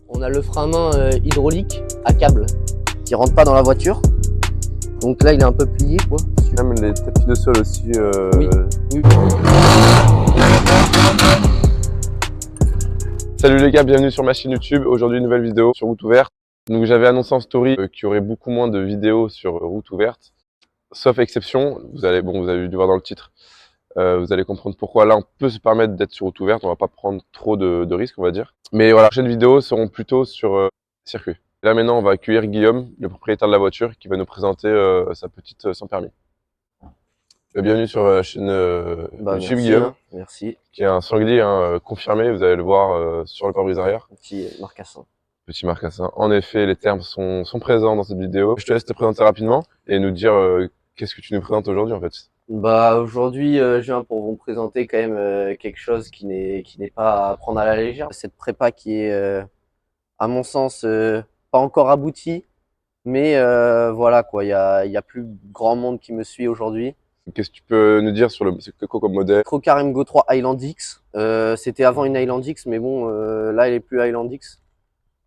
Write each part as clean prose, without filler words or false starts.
on a le frein à main hydraulique à câble qui rentre pas dans la voiture. Donc là, il est un peu plié, quoi. Même les tapis de sol aussi. Oui. Oui. Salut les gars, bienvenue sur ma chaîne YouTube. Aujourd'hui, une nouvelle vidéo sur route ouverte. Donc j'avais annoncé en story qu'il y aurait beaucoup moins de vidéos sur route ouverte. Sauf exception, vous avez dû voir dans le titre. Vous allez comprendre pourquoi. Là, on peut se permettre d'être sur route ouverte. On va pas prendre trop de risques, on va dire. Mais voilà, les prochaines vidéos seront plutôt sur circuit. Là maintenant, on va accueillir Guillaume, le propriétaire de la voiture, qui va nous présenter sa petite sans permis. Bienvenue sur la chaîne YouTube, merci, Guillaume. Merci. Qui est un sanglier confirmé, vous allez le voir sur le pare-brise arrière. Petit marcassin. Petit marcassin. En effet, les termes sont présents dans cette vidéo. Je te laisse te présenter rapidement et nous dire qu'est-ce que tu nous présentes aujourd'hui en fait. Bah aujourd'hui, je viens pour vous présenter quand même quelque chose qui n'est pas à prendre à la légère. Cette prépa qui est, à mon sens, pas encore aboutie, mais voilà quoi. Il y a plus grand monde qui me suit aujourd'hui. Qu'est-ce que tu peux nous dire sur c'est quoi comme modèle? Trocar MGO 3 Highland X. C'était avant une Highland X, mais bon, là elle est plus Highland X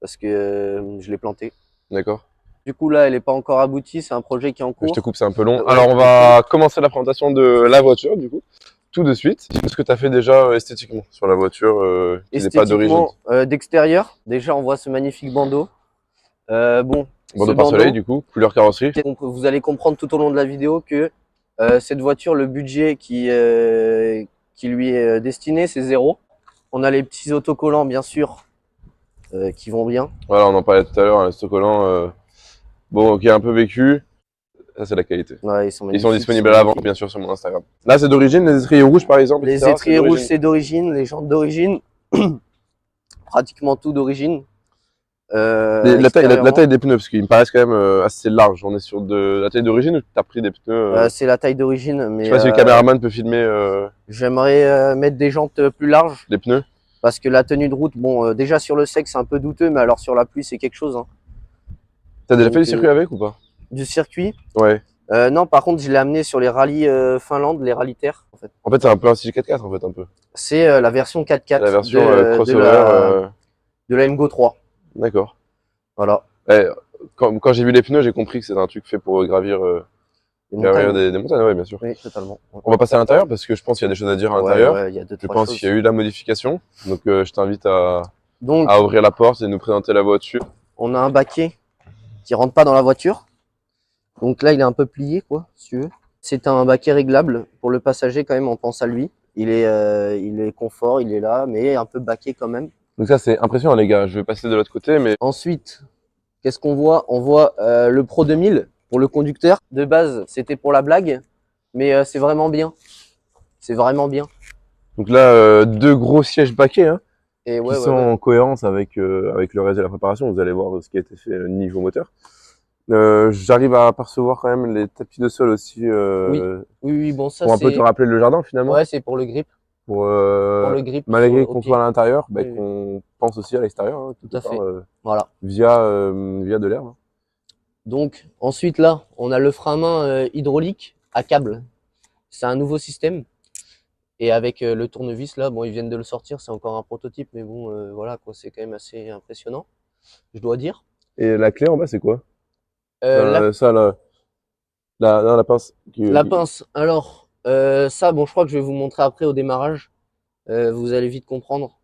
parce que je l'ai plantée. D'accord. Du coup là, elle est pas encore aboutie. C'est un projet qui est en cours. Je te coupe, c'est un peu long. Ouais, Alors on va commencer la présentation de la voiture du coup, tout de suite. Dis-nous ce que tu as fait déjà esthétiquement sur la voiture qui n'est pas d'origine. D'extérieur, déjà on voit ce magnifique bandeau. Bon, Bandeau par soleil du coup, couleur carrosserie. Vous allez comprendre tout au long de la vidéo que cette voiture, le budget qui lui est destiné, c'est 0. On a les petits autocollants bien sûr qui vont bien. Voilà, on en parlait tout à l'heure, un autocollant bon, qui est un peu vécu. Ça, c'est la qualité. Ouais, ils sont disponibles à la vente, bien sûr, sur mon Instagram. Là, c'est d'origine, les étriers rouges, par exemple. Les étriers rouges, c'est d'origine. Les jantes d'origine. Pratiquement tout d'origine. La taille des pneus, parce qu'ils me paraissent quand même assez larges. On est sur de la taille d'origine ou tu as pris des pneus c'est la taille d'origine. Mais je sais pas si le caméraman peut filmer. J'aimerais mettre des jantes plus larges. Des pneus. Parce que la tenue de route, bon, déjà sur le sec, c'est un peu douteux, mais alors sur la pluie, c'est quelque chose. Hein. T'as déjà fait du circuit avec ou pas? Du circuit? Ouais. Non, par contre, je l'ai amené sur les rallyes Finlande, les rallyes terre. En fait, c'est un peu un style 4x4 en fait, un peu. C'est la version 4x4. La version crossover de la MGO 3. D'accord. Voilà. Quand j'ai vu les pneus, j'ai compris que c'est un truc fait pour gravir des montagnes, ouais, bien sûr. Oui, totalement. On va passer à l'intérieur parce que je pense qu'il y a des choses à dire à l'intérieur. Ouais, je pense qu'il y a eu la modification. Donc, je t'invite à Donc, ouvrir la porte et nous présenter la voiture. On a un baquet qui rentre pas dans la voiture. Donc là, il est un peu plié, quoi, si tu veux. C'est un baquet réglable. Pour le passager, quand même, on pense à lui. Il est confort, il est là, mais un peu baquet quand même. Donc ça, c'est impressionnant, les gars. Je vais passer de l'autre côté, mais... Ensuite, qu'est-ce qu'on voit? On voit le Pro 2000 pour le conducteur. De base, c'était pour la blague, mais c'est vraiment bien. C'est vraiment bien. Donc là, deux gros sièges baquets, hein, et qui sont en cohérence avec le reste de la préparation. Vous allez voir ce qui a été fait niveau moteur. J'arrive à apercevoir quand même les tapis de sol aussi. Oui, bon, ça pour un peu te rappeler le jardin finalement. Ouais, c'est pour le grip. Pour le grip. Malgré qu'on soit à l'intérieur, qu'on pense aussi à l'extérieur. Hein, tout à fait. Voilà. Via de l'air. Hein. Donc ensuite là, on a le frein à main hydraulique à câble. C'est un nouveau système. Et avec le tournevis là, bon, ils viennent de le sortir, c'est encore un prototype, mais bon, voilà quoi, c'est quand même assez impressionnant, je dois dire. Et la clé en bas, c'est quoi? La pince. La pince. Alors, ça, bon, je crois que je vais vous montrer après au démarrage. Vous allez vite comprendre.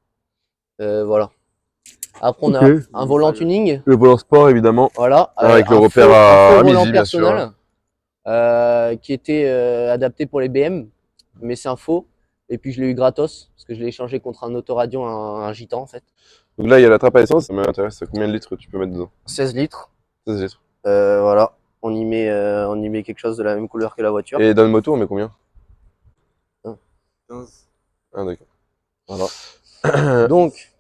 Voilà. Après, on a un volant tuning. Le volant sport, évidemment. Voilà. Avec le repère à midi, bien sûr. Qui était adapté pour les BM, mais c'est un faux. Et puis, je l'ai eu gratos, parce que je l'ai échangé contre un autoradio, un gitan, en fait. Donc là, il y a la trappe à essence. Ça m'intéresse. Combien de litres tu peux mettre dedans? 16 litres. 16 litres. Voilà. On y met quelque chose de la même couleur que la voiture. Et dans le moto, on met combien? 15. Ah, d'accord. Voilà. Donc,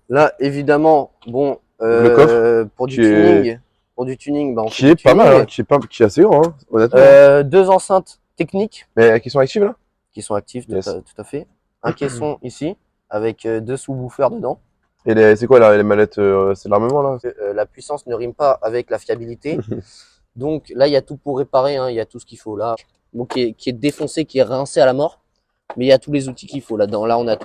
là, évidemment, bon, le coffre pour du tuning, bah, on qui est pas mal, hein, qui est assez grand, hein, honnêtement. Deux enceintes techniques. Mais qui sont actives là? Qui sont actives, tout à fait. Un caisson ici, avec deux sous-woofers dedans. Et c'est quoi là, les manettes? C'est l'armement là? La puissance ne rime pas avec la fiabilité. Donc là, il y a tout pour réparer, hein, il y a tout ce qu'il faut là. Donc qui est défoncé, qui est rincé à la mort. Mais il y a tous les outils qu'il faut là-dedans. Là, on a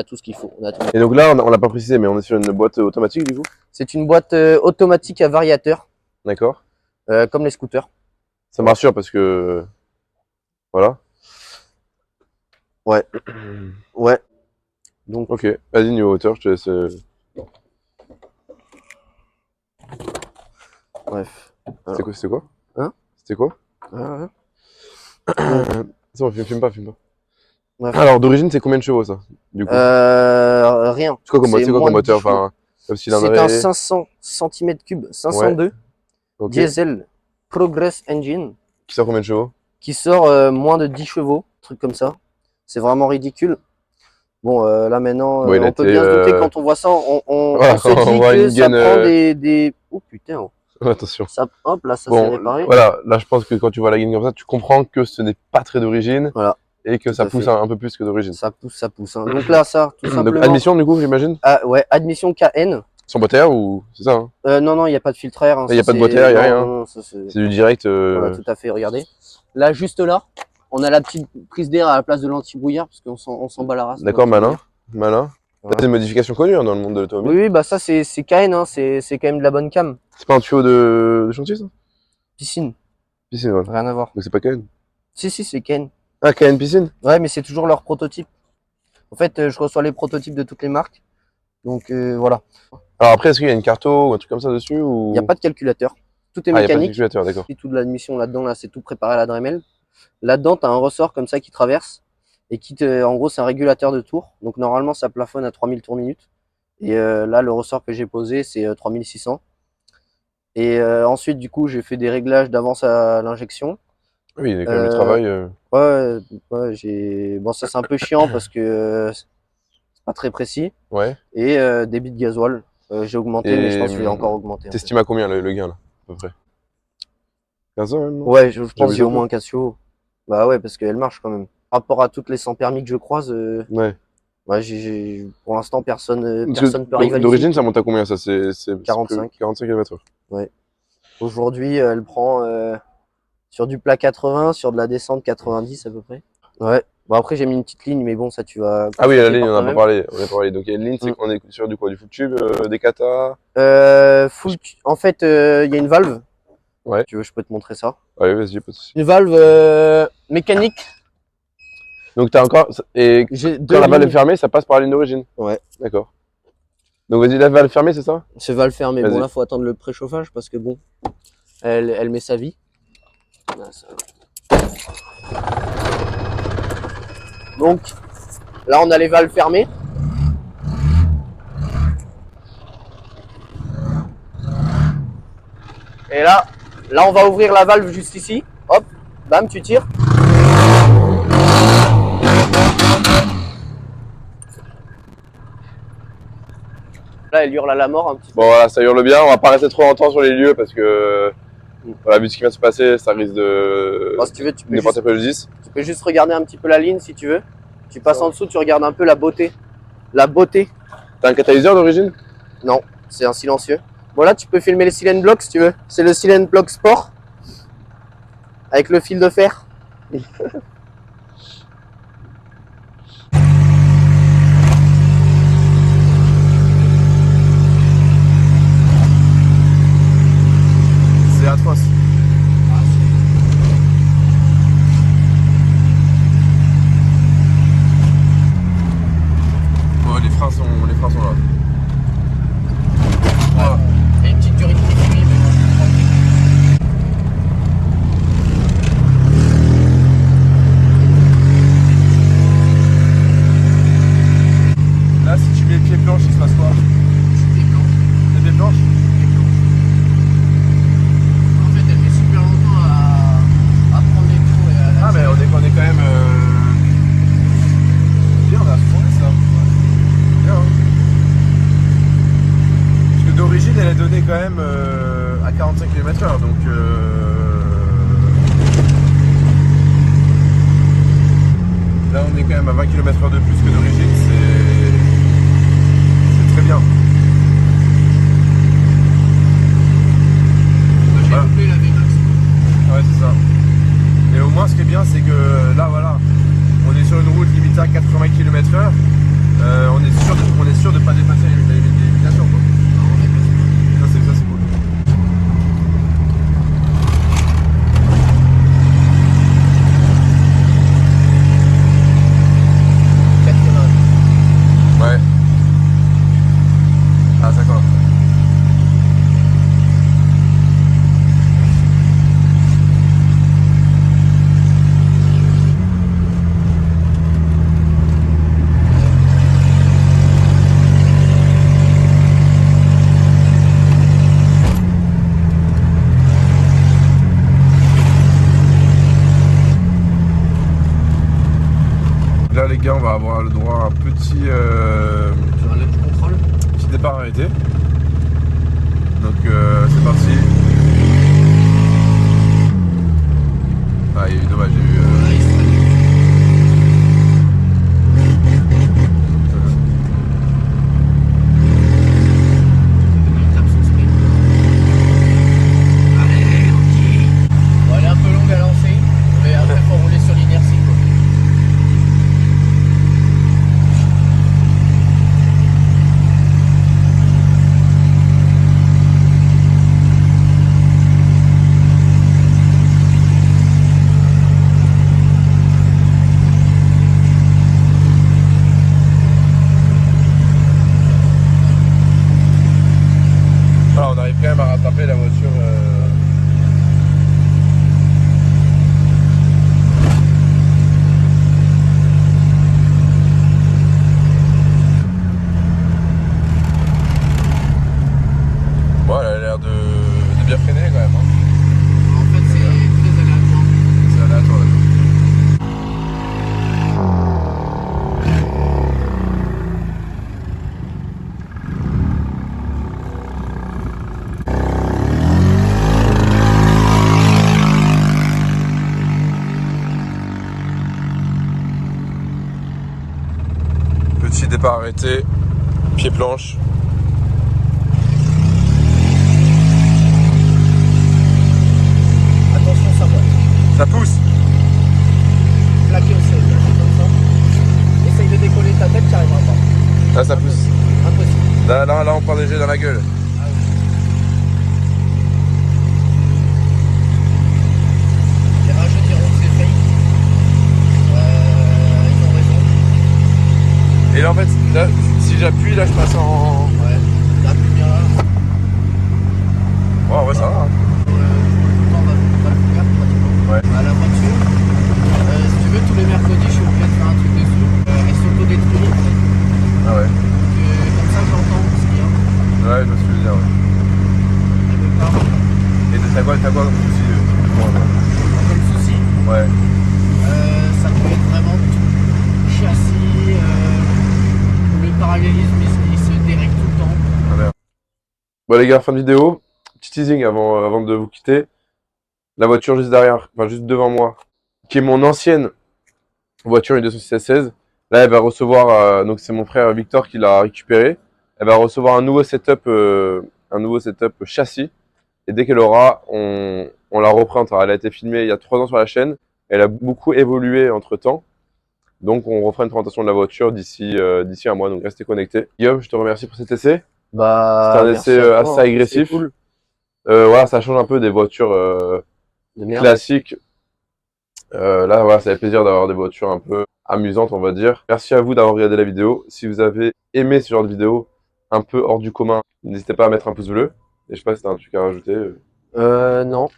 tout ce qu'il faut. On a tout. Et donc là, on l'a pas précisé, mais on est sur une boîte automatique du coup. C'est une boîte automatique à variateur, D'accord. comme les scooters. Ça me rassure parce que voilà. Ouais. Ouais. Donc, Ok. Vas-y, niveau hauteur, je te laisse. bref. C'était quoi? Hein? C'était quoi? Ah, C'est bon, filme pas. bref. Alors, d'origine, c'est combien de chevaux ça? Du coup. Rien. C'est quoi comme moins de moteur? 10 chevaux. Enfin, comme C'est un 500 cm3, 502 ok. diesel Progress Engine Qui sort combien de chevaux? qui sort moins de 10 chevaux, truc comme ça. C'est vraiment ridicule. Bon, là maintenant, Bon, il a on peut été, bien se douter quand on voit ça, on voilà, se on dit voit que une ça gaine, prend des... Oh putain, oh. Attention. Ça, hop, là, ça s'est Bon, réparé. voilà, là je pense que quand tu vois la gaine comme ça, tu comprends que ce n'est pas très d'origine Voilà, et que tout ça à pousse fait. un peu plus que d'origine. Ça pousse. Hein. Donc là, ça, tout Donc simplement... admission du coup, j'imagine? Ah, ouais, admission KN. Sans boîte à air ou c'est ça hein? Non, il n'y a pas de filtre air. Hein, Il n'y a ça, pas de c'est- boîte à air, il n'y a rien. non, ça, c'est... C'est du direct. Voilà, tout à fait, regardez. Là, juste là, on a la petite prise d'air à la place de l'anti-brouillard, parce qu'on s'en bat la race. D'accord, malin. Voilà. C'est une modification connue hein, dans le monde de l'automobile. Oui, bah ça, c'est KN, hein, c'est quand même de la bonne cam. C'est pas un tuyau de chantier ça? Piscine, Piscine, voilà. rien à voir. Donc c'est pas KN. Si, c'est KN. Ah, KN piscine? Ouais, mais c'est toujours leur prototype. En fait, je reçois les prototypes de toutes les marques. Donc, voilà. Alors après, est-ce qu'il y a une carto ou un truc comme ça dessus ou... Il n'y a pas de calculateur. Tout est Ah, il n'y a pas de mécanique. calculateur, d'accord. Et tout de l'admission là-dedans, là, c'est tout préparé à la Dremel. Là-dedans, tu as un ressort comme ça qui traverse. Et en gros, c'est un régulateur de tours. Donc, normalement, ça plafonne à 3000 tours minute. Et là, le ressort que j'ai posé, c'est 3600. Et ensuite, du coup, j'ai fait des réglages d'avance à l'injection. Oui, il y a quand même du travail. Ouais, bon, ça, c'est un peu chiant parce que c'est pas très précis. Ouais. Et débit de gasoil. J'ai augmenté, mais je pense que je vais encore augmenter. En fait. T'estimes à combien le gain là, à peu près? 15 ans même, non? Ouais, je pense qu'il y a besoin au moins 15 chevaux. Bah ouais, parce qu'elle marche quand même. Par rapport à toutes les 100 permis que je croise, Ouais. pour l'instant, personne Parce que peut rivaliser. d'origine, ça monte à combien ça? C'est 45. 45 km/h. Ouais. Aujourd'hui, elle prend sur du plat 80, sur de la descente 90 à peu près. Ouais. Bon, après, j'ai mis une petite ligne, mais bon, ça, tu vas. Ah oui, la constater ligne, par on en a pas toi-même. parlé. On a parlé. Donc il y a une ligne, c'est qu'on est sur du quoi? Du full tube, des kata? En fait, il y a une valve. Ouais. Tu veux, je peux te montrer ça. Ouais, vas-y, pas de soucis. Une valve mécanique. Donc t'as encore. Et J'ai quand deux la valve est lignes. fermée, ça passe par la ligne d'origine. Ouais. D'accord. Donc vas-y, la valve fermée, c'est ça? C'est valve fermée. Bon, Vas-y. là, faut attendre le préchauffage parce que bon, elle met sa vie. Là, ça- Donc, là, on a les valves fermées. Et là, on va ouvrir la valve juste ici. Hop, bam, tu tires. Là, elle hurle à la mort un petit peu. Bon voilà, ça hurle bien. On va pas rester trop longtemps sur les lieux parce que voilà, vu ce qui vient de se passer, ça risque de Bon, si tu veux, de porter préjudice. tu peux juste regarder un petit peu la ligne si tu veux. Tu passes en dessous, tu regardes un peu la beauté. La beauté. T'as un catalyseur d'origine? Non, c'est un silencieux. Bon, là, tu peux filmer les silent blocks si tu veux. C'est le silent block sport. Avec le fil de fer. C'est atroce. Bon, les freins sont là. Il y a une petite durée de vie, mais Là, si tu mets pied planche, il se passe quoi? C'est pied planche? en fait, elle met super longtemps à prendre les tours et à Ah, mais on est quand même. Bien, on a fourni ça. Bien. Hein. Parce que d'origine, elle est donnée quand même à 45 km/h. Donc. Là, on est quand même à 20 km/h de plus que d'origine. C'est très bien. J'ai Voilà. coupé la VMAX. Ouais, c'est ça. Et au moins, ce qui est bien, c'est que là, voilà, on est sur une route limite à avoir le droit à un petit, Tu enlèves du contrôle. petit départ arrêté. Donc c'est parti. Ah, il y a eu dommage, il y a eu. Ah, il se traîne. Il tape son sprint. Allez, ok. Bon, elle est un peu longue à lancer, mais après faut rouler sur l'inertie quoi. Voilà, on arrive quand même à rattraper la voiture. Bon, elle a l'air de bien freiner quand même. Hein. En fait c'est très aléatoire. C'est aléatoire, d'accord. Petit départ arrêté, pied planche. Attention ça boîte. Ça pousse. Plaqué au 16, comme ça. Essaye de décoller ta tête, tu n'y arriveras pas. Là, ça pousse. Impossible. Là, on prend des jets dans la gueule. Ah oui. Les rageux diront que c'est fake. Ils ont raison. Et là, en fait, là, si j'appuie, là, je passe en. Ouais. Là, plus bien là. Ouais, en vrai, ça va. Hein. Tout le temps va le faire pratiquement. Ouais. À la voiture. Si tu veux, tous les mercredis, je suis obligé de faire un truc dessus. Elle s'auto-détruit en fait. Ah ouais. Donc, comme ça, j'entends ce qu'il y a. Ouais, je me suis dit, ouais. Elle me parle. Et t'as quoi comme souci Comme souci, Ouais. ça peut être vraiment tout. Châssis, le parallélisme il se dérègle tout le temps. Ah, merde. Bon, les gars, fin de vidéo. Petit teasing avant de vous quitter. La voiture juste derrière, enfin juste devant moi, qui est mon ancienne voiture, une 206 Là, elle va recevoir, donc c'est mon frère Victor qui l'a récupérée. Elle va recevoir un nouveau setup châssis. Et dès qu'elle aura, on la représentera. Elle a été filmée il y a 3 ans sur la chaîne. Elle a beaucoup évolué entre temps. Donc, on refera une présentation de la voiture d'ici un mois. Donc, restez connectés. Guillaume, je te remercie pour cet essai. C'était Bah, un essai merci à toi, assez hein. agressif. C'est cool. Voilà, ça change un peu des voitures De merde. classiques. Là, voilà, ça fait plaisir d'avoir des voitures un peu amusantes, on va dire. Merci à vous d'avoir regardé la vidéo. Si vous avez aimé ce genre de vidéo un peu hors du commun, n'hésitez pas à mettre un pouce bleu. Et je sais pas si t'as un truc à rajouter. Non.